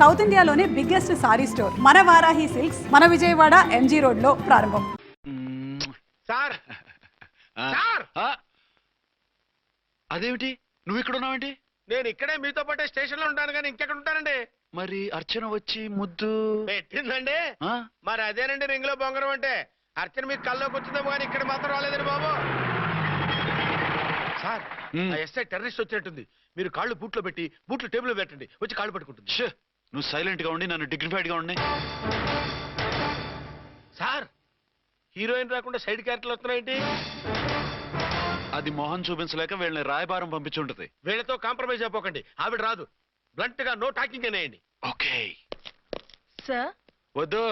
South ఇండియాలోనే biggest sorry store మన Varahi silks మన విజయవాడ ఎంజీ రోడ్ లో ప్రారంభం. సార్ సార్ అదేమిటి నువ్వు ఇక్కడ ఉన్నావేంటి? నేను ఇక్కడే మీతో పాటే స్టేషన్ లో ఉంటాను కానీ ఇంకెక్కడ ఉంటానండి. మరి అర్చన వచ్చి ముద్దు పెట్టిందండి. మరి అదేనండి రింగ్ లో బొంగరం అంటే. అర్చన మీకు కల్లోకి వచ్చిందేమో కానీ ఇక్కడ మాత్రం రాలేదండి బాబు. సార్ ఎస్ఐ టెర్రరిస్ట్ వచ్చినట్టుంది. మీరు కాళ్ళు బూట్లో పెట్టి బూట్లు టేబుల్ లో పెట్టండి, వచ్చి కాళ్ళు పట్టుకుంటుంది. నువ్వు సైలెంట్ గా ఉండి నన్ను డిగ్నిఫైడ్ గా ఉండి. సార్ హీరోయిన్ రాకుండా సైడ్ క్యారెక్టర్లు వస్తున్నాయేంటి? అది మొహం చూపించలేక వీళ్ళని రాయబారం పంపించుంటది. వీళ్ళతో కాంప్రమైజ్ అయిపోకండి, ఆవిడ రాదు. బ్లంట్ గా నో టాకింగ్ అనేయండి. Okay sir. వద్దు,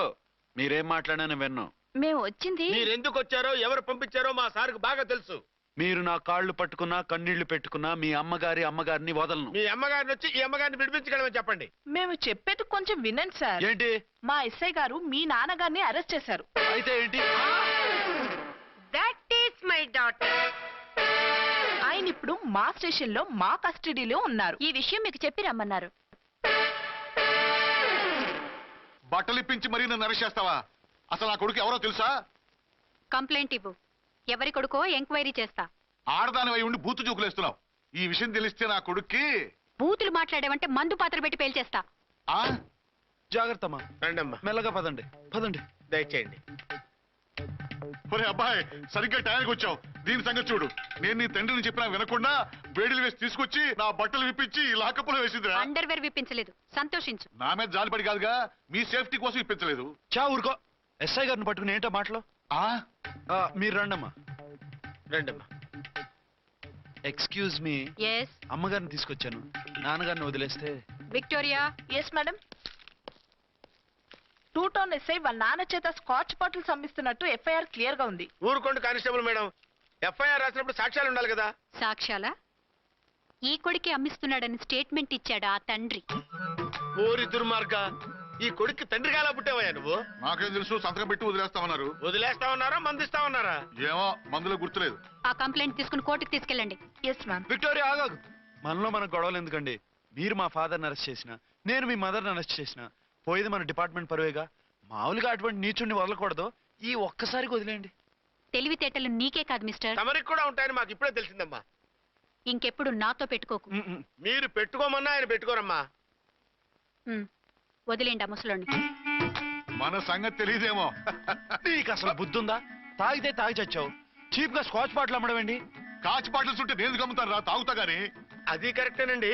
మీరేం మాట్లాడానని విన్నాం. మేము వచ్చింది మీరు ఎందుకు వచ్చారో ఎవరు పంపించారో మా సార్కు బాగా తెలుసు. మీరు నా కాళ్ళు పట్టుకున్నా కన్నీళ్లు పెట్టుకున్నా మీ అమ్మగారిని వదలను. మీ అమ్మగారిని వచ్చి ఈ అమ్మగారిని విడిపించగలమని చెప్పండి. మేము చెప్పేది కొంచెం వినండి సార్. ఏంటి? మా ఎస్ఐ గారు మీ నాన్నగారిని అరెస్ట్ చేశారు. అయితే ఏంటి? That is my daughter. ఆయన ఇప్పుడు మా స్టేషన్ లో మా కస్టడీలో ఉన్నారు. ఈ విషయం మీకు చెప్పి రమ్మన్నారు. బట్టలు ఇప్పించి మరీ నన్ను అరెస్ట్ చేస్తావా? అసలు నా కొడుకు ఎవరో తెలుసా? కంప్లైంట్ ఇవ్వు. ఎవరి కొడుకో ఎంక్వైరీ చేస్తా. ఆడదానివై ఉండి బూతు జోకులేస్తున్నావు. ఈ విషయం తెలిస్తే నా కొడుక్కి బూతులు మాట్లాడేవంటే మందు పాత్ర పెట్టి పేల్చేస్తా. ఆ జాగ్రత్తమ్మా. రండమ్మా. మెల్లగా పదండి పదండి. దయచేయండి. ఒరే అబ్బాయి, సరిగ్గా టైంకి వచ్చావు. దీని సంగతి చూడు. నేను నీ తండ్రిని చెప్పినా వినకుండా వేడిలు వేసి తీసుకొచ్చి నా బట్టలు విప్పించి లాకప్పులో వేసిందిరా. అండర్వేర్ విప్పించలేదు, సంతోషించు. నా మీద జాలిపడి కాదుగా, మీ సేఫ్టీ కోసం ఇప్పించలేదు. చా ఊరుకో. ఎస్ఐ గారిని పట్టుకుని ఏంటో మాటలు. మీరు రండమ్మా. రండమ్మా. Excuse me. ఎస్. అమ్మగారిని తీసుకొచ్చాను. నాన్నగారిని వదిలేస్తే. Victoria. Yes madam. 2 town SI వాళ్ళ నాన్న చేత స్కాచ్ బాటిల్స్ అమ్మిస్తున్నట్టు ఎఫ్ఐఆర్ క్లియర్ గా ఉంది. ఊరుకోండి కానిస్టేబుల్ మేడం. ఎఫ్ఐఆర్ రాసినప్పుడు సాక్ష్యాలు ఉండాలి కదా. సాక్ష్యాలా? ఈ కొడుకే అమ్మిస్తున్నాడని స్టేట్మెంట్ ఇచ్చాడు ఆ తండ్రి. ఓరి దుర్మార్గ, ఈ కొడుక్కి తండ్రిగా ఎలా పుట్టావయ్యా నువ్వు? నాకేం తెలుసు, సంతకం పెట్టి వదిలేస్తామన్నారు. వదిలేస్తామన్నారా మందిస్తామన్నారా? ఏమో, మందులో గుర్తులేదు. ఆ కంప్లైంట్ తీసుకుని కోర్టుకు తీసుకెళ్ళండి. Yes ma'am. విక్టోరియా ఆగాగు. మనలో మనకు గొడవలు ఎందుకండి? మీరు మా ఫాదర్ని అరెస్ట్ చేసిన, నేను మీ మదర్ని అరెస్ట్ చేసిన, పోయేది మన డిపార్ట్మెంట్ పరువేగా. మామూలుగా అటువంటి నీచుడిని వదలకూడదు. ఈ ఒక్కసారికి వదిలేయండి. తెలివితేటలు నీకే కాదు మిస్టర్, తమరికి కూడా ఉంటాయని మాకు ఇప్పుడే తెలిసిందమ్మా. ఇంకెప్పుడు నాతో పెట్టుకోకు. మీరు పెట్టుకోమన్నా ఆయన పెట్టుకోరమ్మా. వదిలేండి ఆ ముసలోని. మన సంగతి తెలియదేమో. నీకు అసలు బుద్ధి ఉందా? తాగితే తాగి చచ్చావు. చీప్ గా స్కాచ్ బాటిల్ అమ్మడమేంటి? కాచి బాటిల్స్ ఉంటే నేను గమ్ముతాను రా, తాగుతా గానీ. అది కరెక్టేనండి.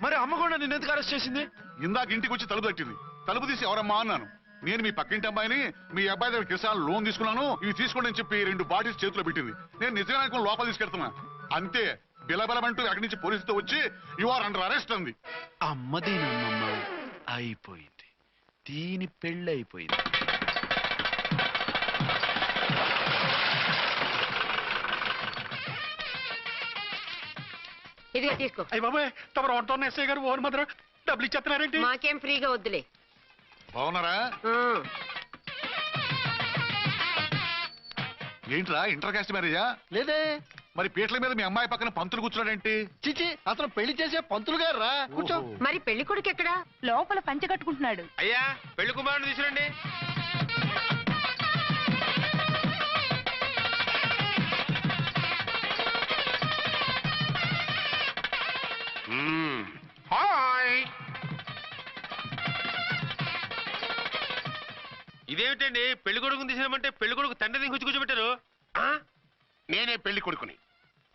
మరి అమ్మ కూడా నిన్ను ఎందుకు అరెస్ట్ చేసింది? ఇందాక ఇంటికి వచ్చి తలుపు తట్టింది. తలుపు తీసి ఎవరమ్మా అన్నాను. నేను మీ పక్కింటి అబ్బాయిని, మీ అబ్బాయి దగ్గర కిసాన్ లోన్ తీసుకున్నాను, ఇవి తీసుకోండి అని చెప్పి 2 బాటిల్స్ చేతిలో పెట్టింది. నేను నిజంగా లోపల తీసుకెళ్తున్నా. అంతే, బిలబెలమంటూ అక్కడి నుంచి పోలీసుతో వచ్చి యు ఆర్ అండర్ అరెస్ట్ అంది. అమ్మదీనమ్మమ్మ అయిపోయింది. దీని పెళ్ళి అయిపోయింది. ఇదిగా తీసుకో. అయ్యి బాబాయ్, తమరు ఆటోన్ ఎస్ఐ గారు ఓన్ మాత్రం డబ్బులు ఇచ్చేస్తున్నారేంటి? మాకేం ఫ్రీగా వద్దులే. బాగున్నారా? ఏంట్రా ఇంటర్ కాస్ట్ మ్యారేజా? లేదే. మరి పీటల మీద మీ అమ్మాయి పక్కన పంతులు కూర్చున్నాడేంటి? చిచి, అతను పెళ్లి చేసే పంతులు గారు రా. కూర్చో. మరి పెళ్లి కొడుకు ఎక్కడా? లోపల పంచె కట్టుకుంటున్నాడు. అయ్యా, పెళ్లి కుమారుని తీసుకురండి. హాయ్. ఇదేమిటండి, పెళ్లి కొడుకుని తీసినామంటే పెళ్లి కొడుకు తండ్రిని కూర్చోబెట్టారు. నేనే పెళ్లి కొడుకుని.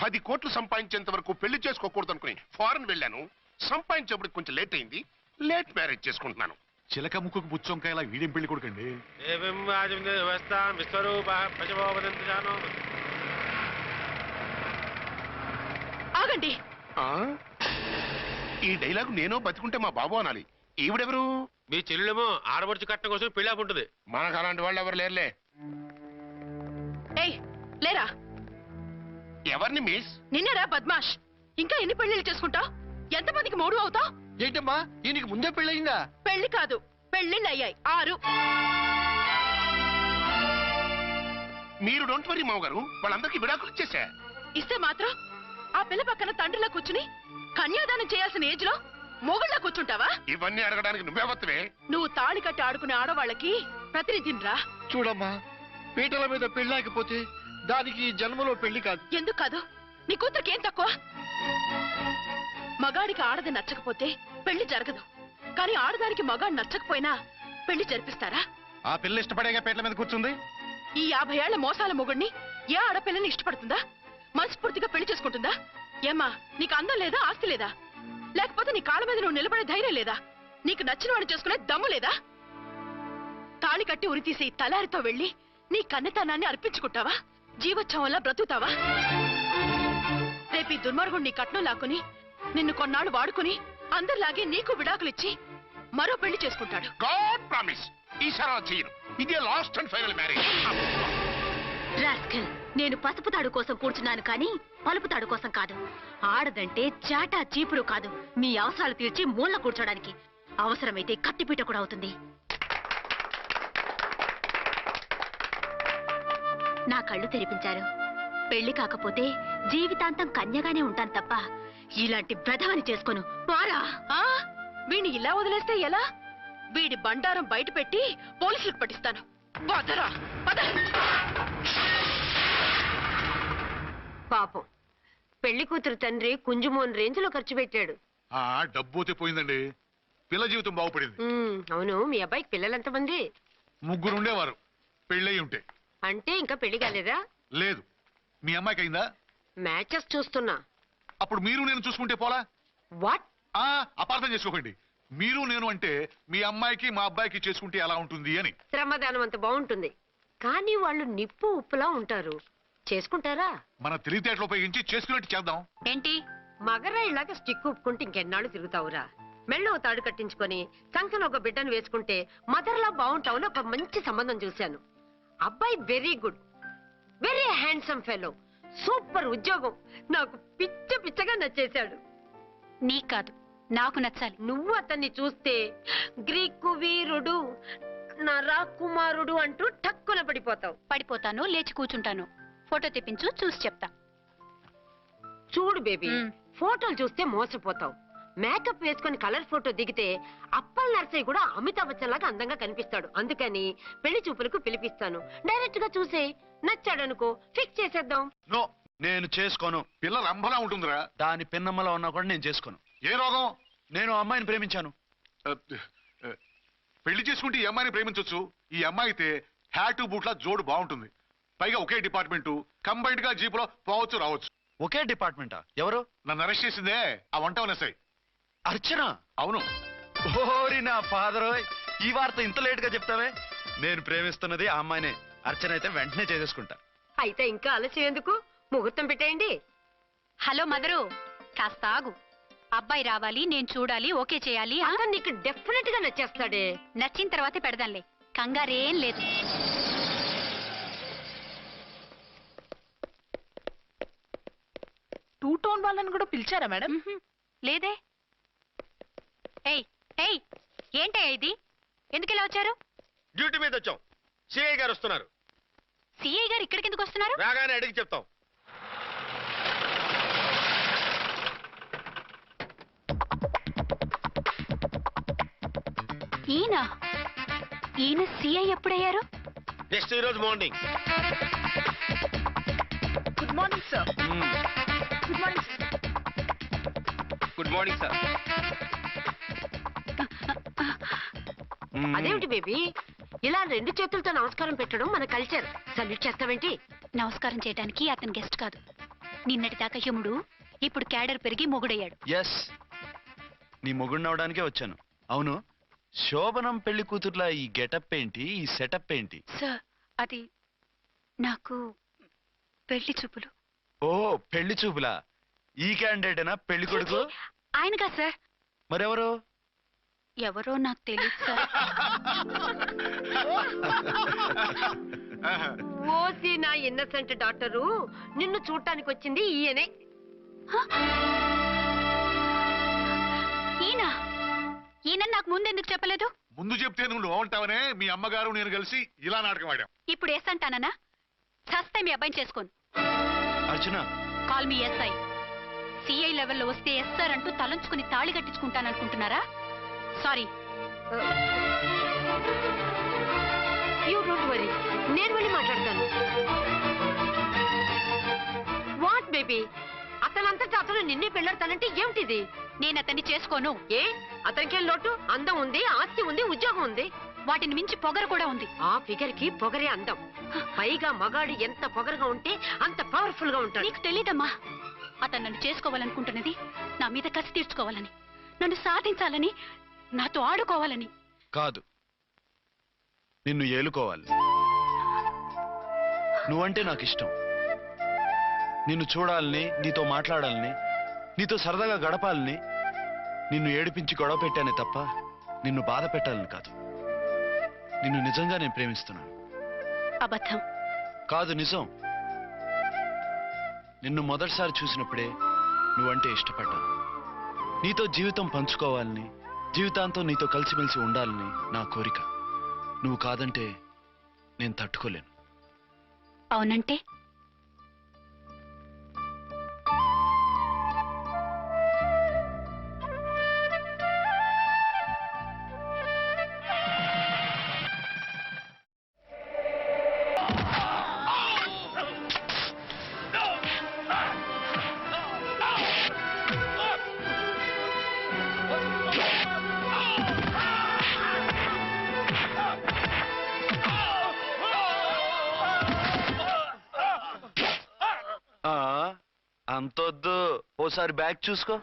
10 కోట్లు సంపాదించేంత వరకు పెళ్లి చేసుకోకూడదు అనుకుని ఫారెన్ వెళ్ళాను. సంపాదించేప్పుడు కొంచెం లేట్ అయింది. లేట్ మ్యారేజ్ చేసుకుంటున్నాను. చిలక ముక్కుకు పుచ్చొంకాయలా వీడేం పెళ్లి కొడుకండి? ఆగండి. ఈ డైలాగ్ నేను బతుకుంటే మా బాబు అనాలి. ఈవిడెవరు? మీ చెల్లెమో ఆడబడుచు కట్టడం కోసం పెళ్లి ఆపుంటుంది. మనకు అలాంటి వాళ్ళు ఎవరు లేరులే. ఏయ్ లేరా. ఎవరిని మిస్? నిన్నరా బద్మాష్. ఇంకా ఎన్ని పెళ్లిళ్ళు చేసుకుంటావు? ఎంతమందికి మూడు అవుతావు? ఏంటమ్మా, ఈయనకి ముందే పెళ్ళయిందా? పెళ్లి కాదు, పెళ్లిళ్ళు అయ్యాయి 6. మీరు డోంట్ వరీ మామగారు, వాళ్ళందరికీ విడాకులు ఇచ్చేసా. ఇస్తే మాత్రం ఆ పిల్ల పక్కన తండ్రిలో కూర్చుని కన్యాదానం చేయాల్సిన ఏజ్ లో మొగుళ్ళ కూర్చుంటావా? ఇవన్నీ అడగడానికి నువ్వే. నువ్వు తాళి కట్టి ఆడుకునే ఆడవాళ్ళకి ప్రతినిధినిరా. చూడమ్మా, పీటల మీద పెళ్ళాకపోతే దానికి ఈ జన్మలో పెళ్లి కాదు. ఎందుకు కాదు? నీ కూతురికేం తక్కువ? మగాడికి ఆడది నచ్చకపోతే పెళ్లి జరగదు, కానీ ఆడదానికి మగాడు నచ్చకపోయినా పెళ్లి జరిపిస్తారా? ఆ పిల్ల ఇష్టపడేగా పీటల మీద కూర్చుంది. ఈ 50 ఏళ్ల మోసాల మొగుడిని ఏ ఆడపిల్లని ఇష్టపడుతుందా? మనస్ఫూర్తిగా పెళ్లి చేసుకుంటుందా? ఏమ్మా, నీకు అందం లేదా, ఆస్తి లేదా? లేకపోతే నీ కాళ్ళ మీద నువ్వు నిలబడే ధైర్యం లేదా? నీకు నచ్చిన వాడిని చేసుకునే దమ్ము లేదా? తాళి కట్టి ఉరితీసే తలారితో వెళ్లి నీ కన్నెతనాన్ని అర్పించుకుంటావా? జీవోత్సవంలా బ్రతుకుతావా? రేపు ఈ దుర్మార్గుడు నీ కట్నం లాక్కుని నిన్ను కొన్నాళ్ళు వాడుకుని అందరిలాగే నీకు విడాకులిచ్చి మరో పెళ్లి చేసుకుంటాడు. గాడ్ ప్రామిస్, ఈసారి అలా చేయను. ఇదే last and final marriage. Rascal, నేను పసుపు తాడు కోసం కూర్చున్నాను కానీ పలుపు తాడు కోసం కాదు. ఆడదంటే చాటా చీపురు కాదు, మీ అవసరాలు తీర్చి మూల కూర్చోడానికి. అవసరమైతే కత్తిపీట కూడా అవుతుంది. నా కళ్ళు తెరిపించారు. పెళ్లి కాకపోతే జీవితాంతం కన్యగానే ఉంటాను తప్ప ఇలాంటి బ్రధవని చేసుకోను. వారా వీడిని ఇలా వదిలేస్తే ఎలా? వీడి బండారం బయట పెట్టి పోలీసులకు పట్టిస్తాను. వదరా, వద. పాపం, పెళ్లి కూతురు తండ్రి కుంజుమోన్ రేంజ్ లో ఖర్చు పెట్టాడు. ఆ డబ్బు పోయిందండి, పిల్ల జీవితం బాగుపడింది. అవును, మీ అబ్బాయికి పిల్లలెంతమంది? 3 ఉండేవారు, పెళ్ళయి ఉంటే. అంటే ఇంకా పెళ్లి కాలేదా? లేదు. మీ అమ్మాయికి అయిందా? మ్యాచెస్ చూస్తున్నా. అప్పుడు మీరు నేను చూసుకుంటే పోలా? వాట్? అపార్థం చేసుకోకండి. మీరు నేను అంటే మీ అమ్మాయికి మా అబ్బాయికి చేసుకుంటే ఎలా ఉంటుంది అని. శ్రమదానం అంత బాగుంటుంది, కానీ వాళ్ళు నిప్పు ఉప్పులా ఉంటారు. చేసుకుంటారా? మన తెలివితేటలు ఉపయోగించి చేసుకున్నట్టు చేద్దాం. ఏంటి మగరా ఇలాగ స్టిక్ ఉప్పుకుంటే ఇంకెన్నాళ్ళు తిరుగుతావురా? మెళ్ళో తాడు కట్టించుకొని కంకన ఒక బిడ్డను వేసుకుంటే మదర్లా బాగుంటావుని ఒక మంచి సంబంధం చూశాను. అబ్బాయి very good, very handsome fellow, super ఉద్యోగం. నాకు పిచ్చగా నచ్చేశాడు. నీకు కాదు, నాకు నచ్చాలి. నువ్వు అతన్ని చూస్తే గ్రీకు వీరుడు, నా రాకుమారుడు అంటూ టక్కున పడిపోతావు. పడిపోతాను, లేచి కూర్చుంటాను. ఫోటో తెప్పించు, చూసి చెప్తా. చూడు బేబీ, మ్. ఫోటోలు చూస్తే మోసపోతావు. మేకప్ వేసుకొని కలర్ ఫోటో దిగితే అప్పల్ నర్సయ్య కూడా అమితాబ్ బచ్చన్ లాగా అందంగా కనిపిస్తాడు. అందుకని పెళ్లి చూపులకు పిలిపిస్తాను. డైరెక్ట్ గా చూసే నచ్చాడనుకో, ఫిక్స్ చేసేద్దాం. నో, నేను చేసుకోను. పిల్ల రంభలా ఉంటుందిరా. దాని పిన్నమ్మలో ఉన్నా కూడా నేను చేసుకోను. ఏ రోగం? నేను ఆ అమ్మాయిని ప్రేమించాను. పెళ్లి చేసుకుంటే ఈ అమ్మాయిని ప్రేమించొచ్చు. ఈ అమ్మాయి అయితే హ్యాటు బూట్ల జోడు బాగుంటుంది. పైగా ఒకే డిపార్ట్మెంట్, కంబైన్డ్ గా జీపులో పోవచ్చు రావచ్చు. ఒకే డిపార్ట్మెంటా? ఎవరు? నన్ను అరెస్ట్ చేసిందే ఆ వంట ఎస్ఐ. అర్చన? అవును. ఓరి నా ఫాదర్, ఈ వార్త ఇంత లేట్ గా చెప్తావే. నేను ప్రేమిస్తున్నది ఆ అమ్మాయినే. అర్చన అయితే వెంటనే చేసేసుకుంటా. అయితే ఇంకా ఆలస్యం ఎందుకు? ముహూర్తం పెట్టేయండి. హలో మదరు, కాస్త ఆగు. అబ్బాయి రావాలి, నేను చూడాలి, ఓకే చేయాలి. అతను నీకు డెఫినెట్ గా నచ్చేస్తాడే. నచ్చిన తర్వాతే పెడదాంలే, కంగారేం లేదు. టూ టోన్ వాళ్ళని కూడా పిలిచారా మేడం? లేదే. ఏయ్ ఏయ్, ఏంటయ్యా ఇది? ఎందుకు ఇలా వచ్చారు? డ్యూటీ మీద వచ్చాం. సిఐ గారు వస్తున్నారు. సిఐ గారు ఇక్కడికి ఎందుకు వస్తున్నారు? రాగానే అడిగి చెప్తాం. ఈయన సిఐ ఎప్పుడయ్యారు? నెక్స్ట్ ఈ రోజు morning. Good morning sir. Good morning. Good morning sir. అదేమిటి బేబీ, ఇలా 2 చేతులతో నమస్కారం పెట్టడం మన కల్చర్. సల్యూట్ చేస్తావేంటి? నమస్కారం చేయడానికి అతను గెస్ట్ కాదు. నిన్నటి దాకా యముడు, ఇప్పుడు క్యాడర్ పెరిగి మొగుడయ్యాడు. ఎస్, నీ మొగుడినవడానికే వచ్చాను. అవును, శోభనం పెళ్లి కూతుర్లా ఈ గెటప్ ఏంటి, ఈ సెటప్ ఏంటి? సార్, అది నాకు పెళ్లి చూపులు. ఓ, పెళ్లి చూపులా? ఈ క్యాండిడేటేనా పెళ్లి కొడుకు? ఆయనగా సార్. మరెవరు? ఎవరో నాకు తెలియదు సార్. ఓసి నా ఇన్నసెంట్ డాక్టరు, నిన్ను చూడటానికి వచ్చింది ఈయనే. ఈయన నాకు ముందెందుకు చెప్పలేదు? ముందు చెప్తే నువ్వు బాగుంటావనే మీ అమ్మగారు నేను కలిసి ఇలా నాటకం ఆడాం. ఇప్పుడు ఎస్ అంటానా? చస్తే మీ అబ్బాయిని చేసుకోను. అర్చన, కాల్ మీ ఎస్ఐ. సిఐ లెవెల్లో వస్తే ఎస్ఆర్ అంటూ తలంచుకుని తాళి కట్టించుకుంటాననుకుంటున్నారా? సారీ. యూ డోంట్ వరీ, నేను వెళ్ళి మాట్లాడతాను. వాట్ బేబీ, అతనంతటా అతను నిన్నే పెళ్ళాడతానంటే ఏమిటిది? నేను అతన్ని చేసుకోను. ఏ అతనికేం లోటు? అందం ఉంది, ఆస్తి ఉంది, ఉద్యోగం ఉంది. వాటిని మించి పొగరు కూడా ఉంది. ఆ ఫిగర్ కి పొగరే అందం. పైగా మగాడు ఎంత పొగరుగా ఉంటే అంత పవర్ఫుల్ గా ఉంటాడు. నీకు తెలీదమ్మా, అతను నన్ను చేసుకోవాలనుకుంటున్నది నా మీద కసి తీర్చుకోవాలని, నన్ను సాధించాలని, నాతో ఆడుకోవాలని కాదు, నిన్ను ఏలుకోవాలి. నువ్వంటే నాకు ఇష్టం. నిన్ను చూడాలని, నీతో మాట్లాడాలని, నీతో సరదాగా గడపాలని, నిన్ను ఏడిపించి గొడవ పెట్టానే తప్ప నిన్ను బాధ పెట్టాలని కాదు. నిన్ను నిజంగా నేను ప్రేమిస్తున్నాను. అబద్ధం. కాదు, నిజం. నిన్ను మొదటిసారి చూసినప్పుడే నువ్వంటే ఇష్టపడ్డాను. నీతో జీవితం పంచుకోవాలని, జీవితాంతం నీతో కలిసిమెలిసి ఉండాలని నా కోరిక. నువ్వు కాదంటే నేను తట్టుకోలేను. అవునంటే అంతొద్దు, ఓసారి బ్యాగ్ చూసుకో.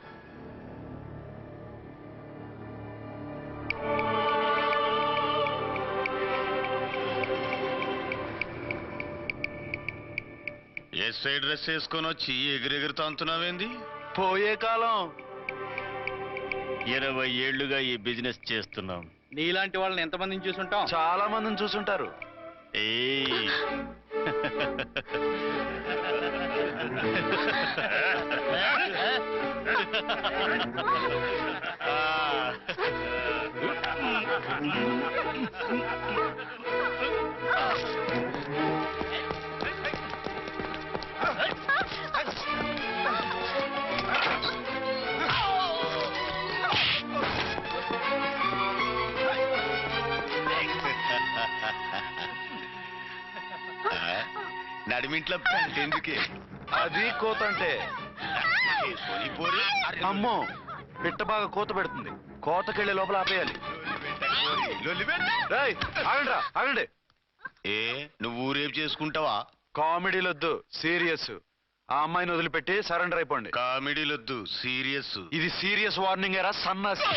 ఎస్ఐ డ్రెస్ వేసుకొని వచ్చి ఎగిరెగురుతా అంటున్నావేంది? పోయే కాలం. 20 ఏళ్లుగా ఈ బిజినెస్ చేస్తున్నాం. నీలాంటి వాళ్ళని ఎంతమందిని చూసుంటాం? చాలా మందిని చూసుంటారు. ఏయ్ నడిమింట్లో ఎందుకే? అది కోత అంటే. అమ్మో, పిట్ట బాగా కోత పెడుతుంది. కోతకెళ్ళే లోపల ఆపేయాలి. రేయ్, ఆగండ్రా, ఆగండి. ఏ నువ్వు ఊరేపు చేసుకుంటావా? కామెడీలొద్దు, సీరియస్. ఆ అమ్మాయిని వదిలిపెట్టి సరెండర్ అయిపోండి. కామెడీలొద్దు, సీరియస్. ఇది సీరియస్ వార్నింగ్ ఏరా సన్నాసి.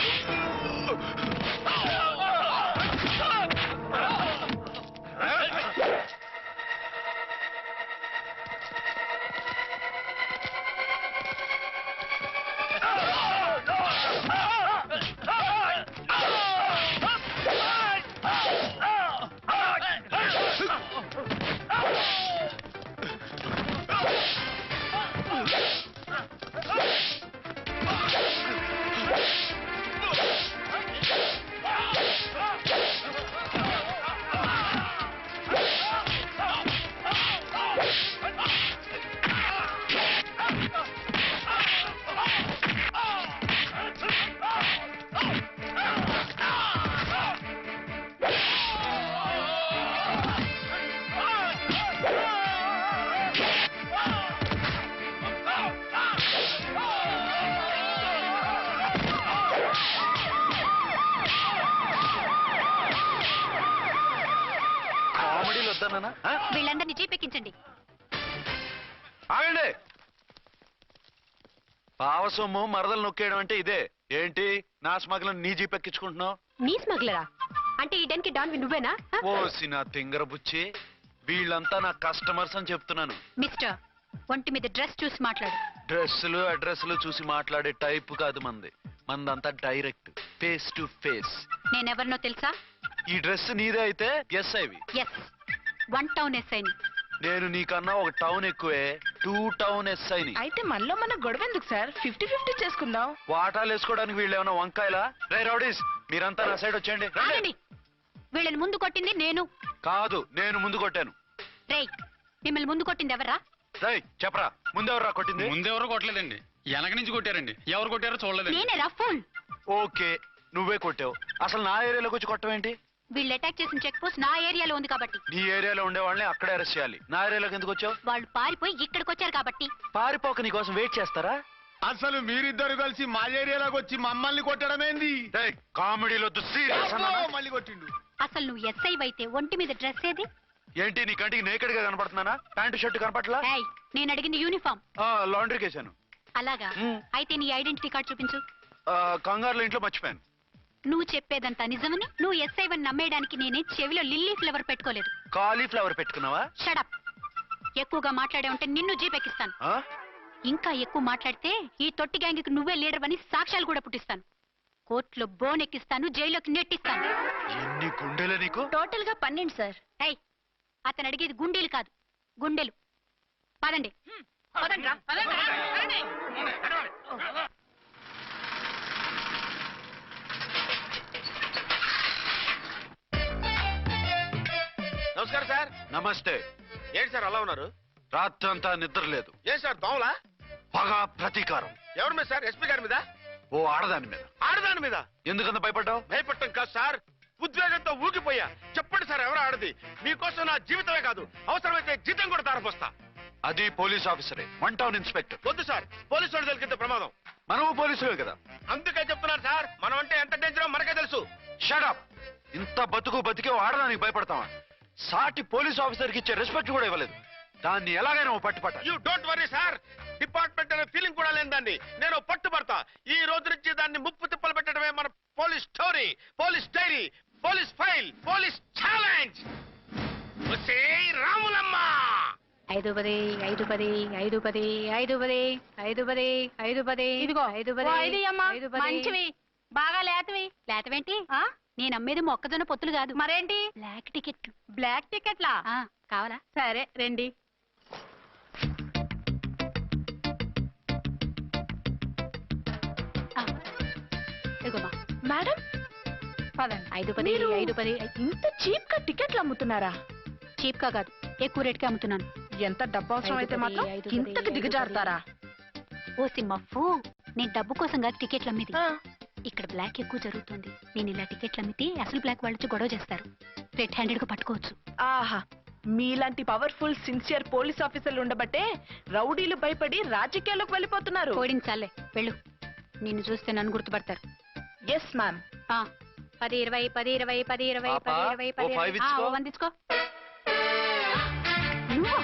వీళ్ళందరినీ జీపెక్కించండి. ఆగండి. పావసొమ్ము మరదలు నొక్కేయడం అంటే ఇదే. ఏంటి నా స్మగ్లర్ నీ జీపెక్కించుకుంటున్నావు? నీ స్మగ్లరా అంటే ఈ డెన్కి డాన్వి నువ్వేనా? ఓసి నా తింగర బుచ్చి, వీళ్ళంతా నా కస్టమర్స్ అని చెప్తున్నాను. మిస్టర్, ఒంటి మీద డ్రెస్ చూసి మాట్లాడు. డ్రెస్సులు అడ్రస్లు చూసి మాట్లాడే టైప్ కాదు మంది. మందంతా డైరెక్ట్, ఫేస్ టు ఫేస్. నేనెవరినో తెలుసా? ఈ డ్రెస్ నీదే అయితే ఎస్ఐవి. ఎస్, 1 టౌన్ ఎస్ఐని. నేను నీకన్నా ఒక టౌన్ ఎక్కువే, 2 టౌన్ ఎస్ఐని. అయితే మనలో మన గొడవ ఎందుకు సార్? 50-50 చేసుకుందాం. వాటాలు వేసుకోవడానికి వీళ్ళు ఏమైనా వంకాయలా? రే రౌడీస్, మీరంతా నా సైడ్ వచ్చేయండి. ఆగండి. వీళ్ళని ముందు కొట్టింది నేను కాదు, నేను ముందు కొట్టాను. రేయ్, మిమ్మల్ని ముందు కొట్టింది ఎవరా? రేయ్ చెప్పరా, ముందెవరా కొట్టింది? ముందెవరో కొట్టలేదండి. వెనక నుంచి కొట్టారండి. ఎవరు కొట్టారో చూడలేదండి. నేనే రఫూల్. ఓకే, నువ్వే కొట్టావు. అసలు నా ఏరియాలోకి వచ్చి కొట్టవేంటి? వీళ్ళు అటాక్ చేసిన చెక్ పోస్ట్ నా ఏరియాలో ఉంది కాబట్టి. నీ ఏరియాలో ఉండే వాళ్ళని అక్కడే అరెస్ట్ చేయాలి. నా ఏరియాలోకి ఎందుకు వచ్చావు? వాళ్ళు పారిపోయి ఇక్కడికి వచ్చారు కాబట్టి. పారిపోక నీ కోసం వెయిట్ చేస్తారా? అసలు మీరిద్దరు కలిసి మా ఏరియాలోకి వచ్చి మమ్మల్ని కొట్టడమేంది? కామెడీలో సీరియస్ మళ్ళీ కొట్టిండు. అసలు నువ్వు ఎస్ఐ అయితే ఒంటి మీద డ్రెస్ ఏది? ఏంటి నీ కంటికి నేకెడ్ గా కనపడుతున్నానా? Pant shirt కనపట్లా? ఏయ్, నేను అడిగింది యూనిఫామ్. లాండ్రీకి వేసాను. అలాగా? అయితే నీ ఐడెంటిటీ కార్డ్ చూపించు. కంగారులో ఇంట్లో మర్చిపోయాను. నువ్వు చెప్పేదంతా నిజమని నువ్వు ఎస్ఐ వని నమ్మేయడానికి నేనే చెవిలో లిల్లీ ఫ్లవర్ పెట్టుకోలేదు. కాలీఫ్లవర్ పెట్టుకున్నావా? షడప్. ఎక్కువగా మాట్లాడే ఉంటే నిన్ను జీపెక్కిస్తాను. ఆ? ఇంకా ఎక్కువ మాట్లాడితే ఈ తొట్టి గ్యాంగ్కి నువ్వే లీడర్ అని సాక్ష్యాలు కూడా పుట్టిస్తాను. కోర్టులో బోన్ ఎక్కిస్తాను, జైల్లోకి నెట్టిస్తాను. ఎన్ని గుండెలు నీకు? టోటల్ గా 12 సార్. ఏయ్, అతను అడిగేది గుండెలు కాదు, గుండెలు. పదండి. పదండ్రా, పదండ్రా, పదండి. నమస్కారం సార్. నమస్తే. ఏంటి సార్ అలా ఉన్నారు? రాత్రంతా నిద్ర లేదు. ఏం సార్ దోమలా? పగ ప్రతీకారం. ఎవరి మీద సార్? ఎస్పీ గారి మీద? ఓ ఆడదాని మీద. ఆడదాని మీద? ఎందుకంత భయపడ్డావు? భయపడటం కాదు సార్, ఉద్వేగంతో ఊగిపోయా. చెప్పండి సార్, ఎవరు ఆడది? మీకోసం నా జీవితమే కాదు, అవసరమైతే జీతం కూడా తారపోస్తా. అది పోలీస్ ఆఫీసరే, 1 టౌన్ ఇన్స్పెక్టర్. వద్దు సార్, పోలీసు వాళ్ళు దొరికితే ప్రమాదం. మనము పోలీసులే కదా. అందుకే చెప్తున్నారు సార్, మనం అంటే ఎంత డేంజరో మనకే తెలుసు. షడప్. ఇంత బతికే ఓ ఆడదానికి భయపడతావా? సాటి పోలీస్ ఆఫీసర్ కి ఇచ్చే రెస్పెక్ట్ కూడా ఇవ్వలేదు. దాన్ని ఎలాగైనా ఓ పట్టుపట్ట. You don't worry sir, department అనే ఫీలింగ్ కూడా లేని దాన్ని నేను పట్టుబడతా. ఈ రోజు నుంచి దాన్ని ముప్పు తిప్పలు పెట్టడమే మన police story, police diary, police file, police challenge. Ramulamma 5 10 5 10 5 10 5 10 5 10 5 10. ఇదిగో 5 10 మంచివి, బాగా లేతవి. లేతవేంటి? నేను అమ్మేది మొక్కజొన్న పొత్తులు కాదు. మరేంటి? బ్లాక్ టికెట్లు. బ్లాక్ టికెట్లా? కావాలా? సరే రండి. మేడం, 5 10 5 10. ఇంత చీప్ గా టికెట్లు అమ్ముతున్నారా? చీప్ గా కాదు, ఎక్కువ రేట్కి అమ్ముతున్నాను. ఎంత డబ్బు అవసరం అయితే మాత్రం ఇంతకు దిగజారుతారా? ఓ సిమ్మఫు, నేను డబ్బు కోసం కాదు టికెట్లు అమ్మేది. ఇక్కడ బ్లాక్ ఎక్కువ జరుగుతుంది. నేను ఇలా టికెట్లు అమ్మితే అసలు బ్లాక్ వాళ్ళు వచ్చి గొడవ చేస్తారు. రెడ్ హ్యాండెడ్ గా పట్టుకోవచ్చు. ఆహా, మీలాంటి పవర్ఫుల్ సిన్సియర్ పోలీస్ ఆఫీసర్లు ఉండబట్టే రౌడీలు భయపడి రాజకీయాల్లోకి వెళ్ళిపోతున్నారు. ఓడించాలే, వెళ్ళు. నిన్ను చూస్తే నన్ను గుర్తుపడతారు. Yes ma'am. 10 20 10 20 10 20 10 20 10 ఓ 5 ఇచ్చుకో. 1 ఇచ్చుకో. నువ్వా?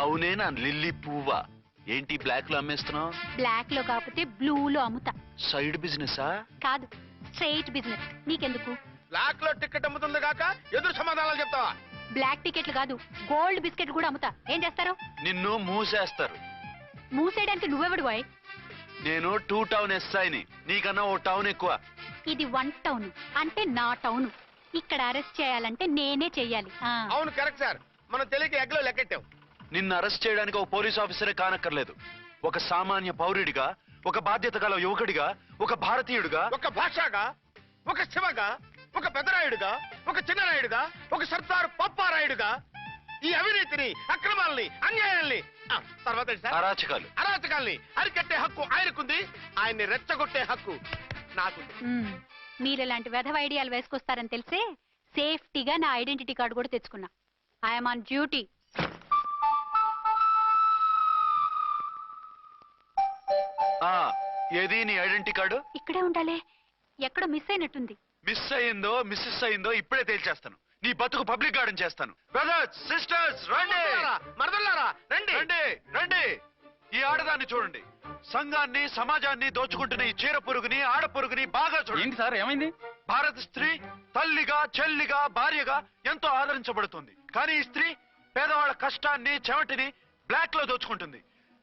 అవునే, నా లిల్లీ పువ్వా. ఏంటి బ్లాక్ లో అమ్మేస్తున్నావు? బ్లాక్ లో కాకపోతే బ్లూ లో అమ్ముతా. సైడ్ బిజినెసా? కాదు, స్ట్రైట్ బిజినెస్. నీకెందుకు? బ్లాక్ లో టికెట్ అమ్ముతుంది కాక ఎదురు సమాధానాలు చెప్తావా? బ్లాక్ టికెట్లు కాదు, గోల్డ్ బిస్కెట్ కూడా అమ్ముతా. ఏం చేస్తారు? నిన్ను మూసేస్తారు. మూసేయడానికి నువ్వెవడు బాయ్? నేను 2 టౌన్ ఎస్ఐని, నీకన్నా ఓ టౌన్ ఎక్కువ. ఇది 1 టౌన్, అంటే నా టౌన్. ఇక్కడ అరెస్ట్ చేయాలంటే నేనే చెయ్యాలి. అవును, కరెక్ట్ సార్. మనం తెలియక ఎగ్లో లెక్కెట్టాం. నిన్ను అరెస్ట్ చేయడానికి ఒక పోలీస్ ఆఫీసరే కానక్కర్లేదు. ఒక సామాన్య పౌరుడిగా, ఒక బాధ్యత గల యువకుడిగా, ఒక భారతీయుడిగా, ఒక భాషగా, ఒక శివగా, ఒక పెద్దరాయుడుగా, ఒక చిన్నరాయుడుగా, ఒక సర్దార్ పప్పారాయుడుగా ఈ అవినీతిని, అక్రమాలని, అన్యాయాల్ని, తర్వాత ఏంటి సార్? అరాచకాల్ని అరికట్టే హక్కు ఆయనకుంది. ఆయన్ని రెచ్చగొట్టే హక్కు నాకుంది. మీరు ఇలాంటి వెధవ ఐడియాలు వేసుకొస్తారని తెలిసే సేఫ్టీగా నా ఐడెంటిటీ కార్డు కూడా తెచ్చుకున్నా. I'm on duty. ఏది నీ ఐడెంటిటీ కార్డు? ఇక్కడే ఉండాలి. ఎక్కడో మిస్ అయినట్టుంది. మిస్ అయిందో మిస్సెస్ అయిందో ఇప్పుడే తేల్చేస్తాను. నీ బతుకు పబ్లిక్ గార్డెన్ చేస్తాను. బ్రదర్స్, సిస్టర్స్, రండి. మరదల్లారా రండి, రండి, రండి. ఈ ఆడదాన్ని చూడండి. సంఘాన్ని, సమాజాన్ని దోచుకుంటున్న ఈ చీర పురుగుని, ఆడ పురుగుని బాగా చూడండి. ఏంటి సార్, ఏమైంది? భారత స్త్రీ తల్లిగా, చెల్లిగా, భార్యగా ఎంతో ఆదరించబడుతుంది. కానీ ఈ స్త్రీ పేదవాళ్ళ కష్టాన్ని, చెమటిని బ్లాక్ లో దోచుకుంటుంది.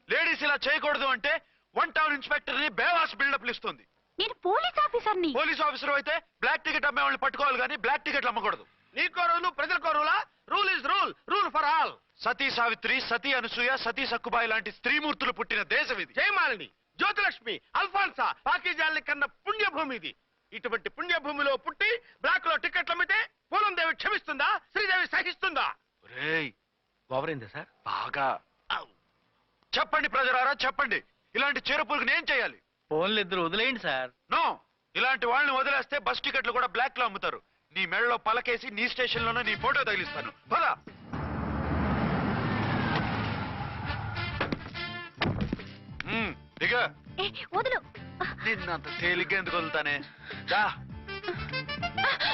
లేడీస్ ఇలా చేయకూడదు అంటే 1 టౌన్ ఇన్స్పెక్టర్ ని బేవాస్ బిల్డప్లు ఇస్తుంది. నేను పోలీస్ ఆఫీసర్ని. పోలీస్ ఆఫీసర్ అయితే బ్లాక్ టికెట్ అమ్మే వాళ్ళని పట్టుకోవాలి కానీ బ్లాక్ టికెట్లు అమ్మకూడదు. నీకో రూలు, ప్రజలకో రూలా? Rule is rule, rule for all. Sati Savitri, Sati Anasuya, Sati Sakkubai లాంటి స్త్రీమూర్తులు పుట్టిన దేశం ఇది. జయమాలిని, జ్యోతిలక్ష్మి, అల్ఫాన్సా, పాకిజాల్ని కన్న పుణ్యభూమి ఇది. ఇటువంటి పుణ్యభూమిలో పుట్టి బ్లాక్ లో టికెట్లు అమ్మితే పూలం దేవి క్షమిస్తుందా? శ్రీదేవి సహిస్తుందా? రేయ్, ఓవరైందా సార్? బాగా చెప్పండి ప్రజలారా, చెప్పండి. ఇలాంటి చీరపురుగుని ఏం చేయాలి? ఫోన్లు ఇద్దరు వదిలేయండి సార్. నో, ఇలాంటి వాళ్ళని వదిలేస్తే బస్ టికెట్లు కూడా బ్లాక్ లో అమ్ముతారు. నీ మెడలో పలకేసి నీ స్టేషన్ లోనే నీ ఫోటో తగిలిస్తాను. పదా. దిగ. వదులు. నిన్నంత తేలిగ్గా ఎందుకు వదులుతానే? రా.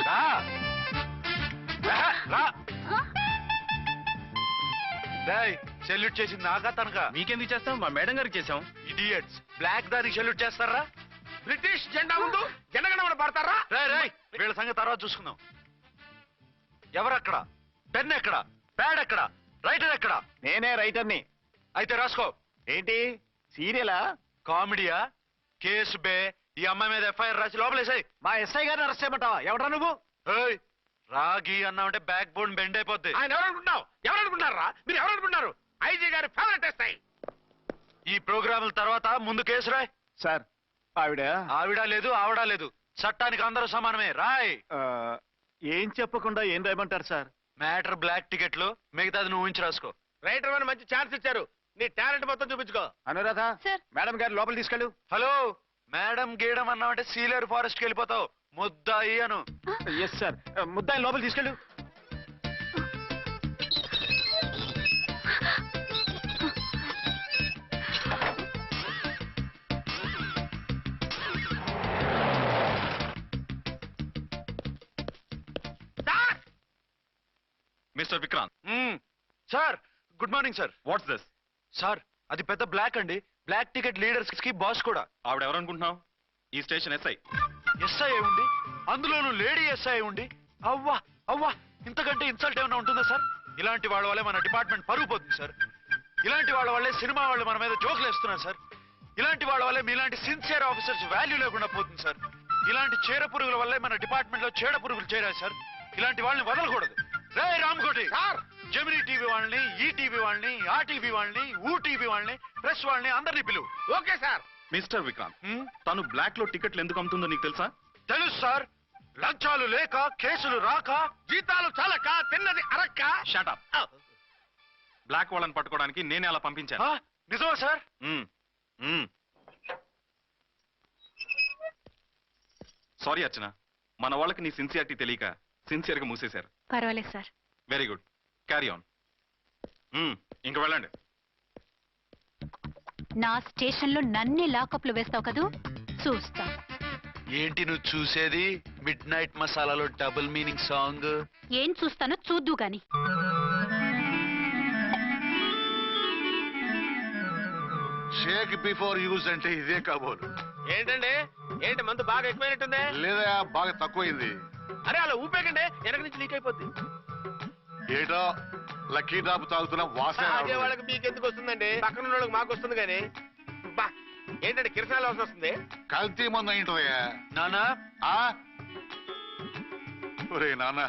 రా. రా. సెల్యూట్ చేసింది నాకా తనకా? మీకెందుకు చేస్తాం, మా మేడం గారికి చేసాం. ఇడియట్స్, బ్లాక్ దానికి సెల్యూట్ చేస్తారా? బ్రిటిష్ జెండా ముందు జనగణమన పడతారా? రాయ్ వీళ్ళ సంగతి తర్వాత చూసుకుందాం. ఎవరక్కడ? పెన్ ఎక్కడ? ప్యాడ్ ఎక్కడ? రైటర్ ఎక్కడ? నేనే రైటర్ని. అయితే రాసుకో. ఏంటి సీరియలా? కామెడీయా? కేసు బే. ఈ అమ్మాయి మీద ఎఫ్ఐఆర్ రాసి లోపలేసాయి. మా ఎస్ఐ గారిని అరెస్ట్ చేయమంటావా? ఎవడరా నువ్వు? రాగి అన్నామంటే బ్యాక్ బోన్ బెండ్ అయిపోద్ది. ఆయన ఎవరనుకుంటున్నావు? ఎవరనుకుంటున్నారా మీరు? ఎవరనుకుంటున్నారు? ఐజీ గారి ఫేవరెట్ ఎస్ఐ. ఈ ప్రోగ్రాముల తర్వాత ముందు కేసు రాయ్. సార్ ఆవిడ లేదు ఆవిడ లేదు, చట్టానికి అందరూ సమానమే. రాయ్. ఏం చెప్పకుండా ఏం రాయమంటారు సార్? మ్యాటర్ బ్లాక్ టికెట్లు, మిగతాది నువ్వు ఉంచి రాసుకో. రైటర్ అని మంచి ఛాన్స్ ఇచ్చారు. నీ టాలెంట్ మొత్తం చూపించుకో. అనురాధ మేడం గారు లోపల తీసుకెళ్ళు. హలో, మేడం గీయడం అన్నామంటే సీలేరు ఫారెస్ట్ కి వెళ్ళిపోతావు. ముద్దాయి అను. ఎస్ సార్, ముద్దాయి లోపల తీసుకెళ్ళు. Mister Vikrant. Sir, good morning sir. What's this? Sir, అది పెద్ద బ్లాక్ అండి. బ్లాక్ టికెట్ లీడర్స్ కి బాస్ కూడా. ఆవిడ ఎవరనుకుంటున్నావు? ఈ స్టేషన్ ఎస్ఐ. ఎస్ఐ ఉండి, అందులోనూ లేడీ ఎస్ఐ ఉండి, అవ్వా అవ్వా, ఇంతకంటే ఇన్సల్ట్ ఏమైనా ఉంటుందా సార్? ఇలాంటి వాళ్ళ వల్లే మన డిపార్ట్మెంట్ పరుగు పోతుంది సార్. ఇలాంటి వాళ్ళ వల్లే సినిమా వాళ్ళు మన మీద జోకులు వేస్తున్నారు సార్. ఇలాంటి వాళ్ళ వల్లే మీలాంటి సిన్సియర్ ఆఫీసర్స్ వాల్యూ లేకుండా పోతుంది సార్. ఇలాంటి చీర పురుగుల వల్లే మన డిపార్ట్మెంట్ లో చీడ పురుగులు చేరాయి సార్. ఇలాంటి వాళ్ళని వదలకూడదు. రే రామ్కోటి సార్, జెమినీ టీవీ వాళ్ళని, ఈ టీవీ వాళ్ళని, ఆ టీవీ వాళ్ళని, ఊ టీవీ వాళ్ళని, ప్రెస్ వాళ్ళని అందరినీ పిలువు. Okay sir. మిస్టర్ విక్రాంత్, తను బ్లాక్ లో టికెట్లు ఎందుకు అమ్ముతుందో నీకు తెలుసా? తెలుసు సార్. లంచాలు లేక, కేసులు రాక, జీతాలు చాలక, తిన్నది అరక్క. షటప్. బ్లాక్ వాళ్ళని పట్టుకోవడానికి నేనే అలా పంపించాను. నిజమా సార్? సారీ అర్చన, మన వాళ్ళకి నీ సిన్సియారిటీ తెలియక సిన్సియర్ గా మూసేశారు. పర్వాలేదు sir. Very good, carry on. ఇంక వెళ్ళండి. నా స్టేషన్ లో నన్నే లాకప్ లో వేస్తావు కదూ, చూస్తా. ఏంటి నువ్వు చూసేది? మిడ్ నైట్ మసాలాలో డబుల్ మీనింగ్ సాంగ్. ఏం చూస్తానో చూద్దు గాని. షేక్ బిఫోర్ యూజ్ అంటే ఇదే కాబోలు. ఏంటండి, ఏంటి మందు బాగా ఎక్కువైనట్టుంది? లేదా బాగా తక్కువైంది. అరే అలా ఊపేకండి, వెనక నుంచి లీక్ అయిపోద్ది. ఏటో లక్కీ డ్రాప్ తాగుతున్న వాసన తాగే వాళ్ళకి మీకెందుకు వస్తుందండి? పక్కన వాళ్ళకి మాకు వస్తుంది కానీ. బా, ఏంటంటే కిరసనాల వాసన వస్తుంది. కల్తీ మందు అయింటదయ్యా. నానా, ఒరే నాన్న,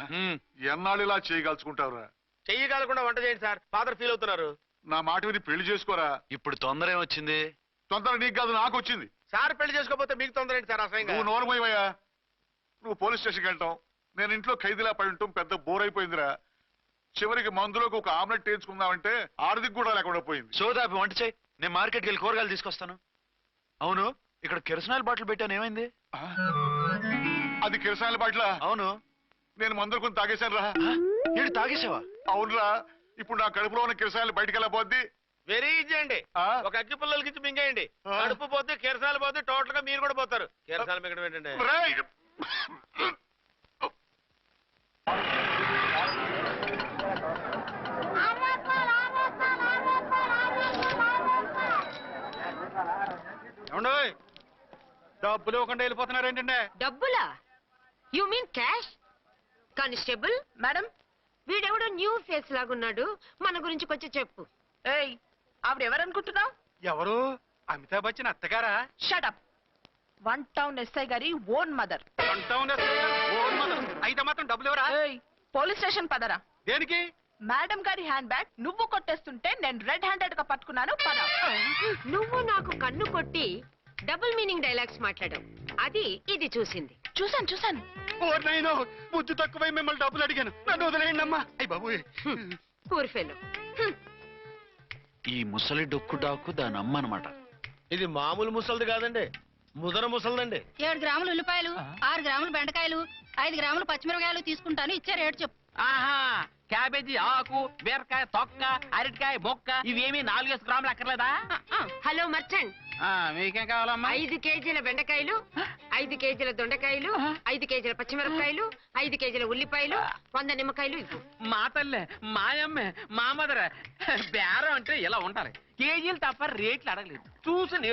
ఎన్నాళ్ళు ఇలా చేయగలుచుకుంటావురా? చెయ్యగలకుండా వంట చేయండి సార్, ఫాదర్ ఫీల్ అవుతున్నారు. నా మాట విని పెళ్లి చేసుకోరా. ఇప్పుడు తొందర ఏమొచ్చింది? తొందర నీకు కాదు, నాకు వచ్చింది. సార్ పెళ్లి చేసుకోకపోతే మీకు తొందర ఏంటి సార్? అసహ్యంగా. నువ్వు నోరుమోయ్యా. నువ్వు పోలీస్ స్టేషన్కి వెళ్తాం, నేను ఇంట్లో ఖైదీలా పడి ఉంటాం. పెద్ద బోర్ అయిపోయిందిరా. చివరికి మందులోకి ఒక ఆమ్లెట్ వేయించుకుందామంటే ఆర్థిక కూడా లేకుండా పోయింది. సోదాపి వంట చేయి, నేను మార్కెట్కి వెళ్ళి కూరగాయలు తీసుకొస్తాను. అవును, ఇక్కడ కిరసనాయిల్ బాటిల్ పెట్టాను, ఏమైంది? అది కిరసనాయిల్ బాటిల్? అవును. నేను మందులు కొని తాగేశాను రా. ఏంటి తాగేసావా? అవునురా. ఇప్పుడు నా కడుపులో ఉన్న కిరసనాయిల్ బయటికి వెళ్ళబోద్ది. వెరీ ఈజీ అండి. ఒక అగ్గి పుల్లలకి ఇచ్చి మింగేయండి. కడుపు పోతే కిరసాలు పోతే టోటల్ గా మీరు కూడా పోతారు. కిరసాలు మింగడం ఏంటండి? డబ్బులు ఇవ్వకుండా వెళ్ళిపోతున్నారు ఏంటంటే? డబ్బులా? You mean cash? Constable madam, వీడెవడో న్యూ ఫేస్ లాగున్నాడు, మన గురించి కొంచెం చెప్పు. ఏయ్, ఆవిడ ఎవరనుకుంటున్నావు? ఎవరు? అమితాబ్ బచ్చన్ అత్తగారా? షటప్. 1 టౌన్ ఎస్ఐ గారి ఓన్ మదర్. అయితే మాత్రం డబ్బులు ఎవరా? పోలీస్ స్టేషన్ పదరా. దేనికి? మేడం గారి హ్యాండ్ బ్యాగ్ నువ్వు కొట్టేస్తుంటే నేను రెడ్ హ్యాండెడ్ గా పట్టుకున్నాను. పద. నువ్వు నాకు కన్ను కొట్టి డబుల్ మీనింగ్ డైలాగ్స్ మాట్లాడావు, అది ఇది చూసింది. చూసాను. బుద్ధి తక్కువై మిమ్మల్ని డబ్బులు అడిగాను, నన్ను వదిలేయండి అమ్మా. అయ్యి బాబు, పూర్ ఫెలో. ఈ ముసలి డొక్కు డాకు దాని అమ్మ అనమాట. ఇది మామూలు ముసలిది కాదండి, ముదర ముసలిదండి. 7 గ్రాములు ఉల్లిపాయలు, 6 గ్రాములు బెండకాయలు, 5 గ్రాములు పచ్చిమిరపకాయలు తీసుకుంటాను. ఇచ్చే రేటు చెప్పు. ఆహా, క్యాబేజీ ఆకు, బీరకాయ తొక్క, అరటికాయ బొక్క ఇవేమి 4 గ్రాములు అక్కర్లేదా? హలో మర్చండ్, మీకేం కావాలమ్మా? 5 కేజీల బెండకాయలు, 5 కేజీల దొండకాయలు, 5 కేజీల పచ్చిమిరపకాయలు, 5 కేజీల ఉల్లిపాయలు, 100 నిమ్మకాయలు ఇవ్వు. మా తల్లే, మాయమ్మే, మా మదర బేరం అంటే ఇలా ఉండాలి. కేజీలు తప్ప రేట్లు అడగలేదు. చూసి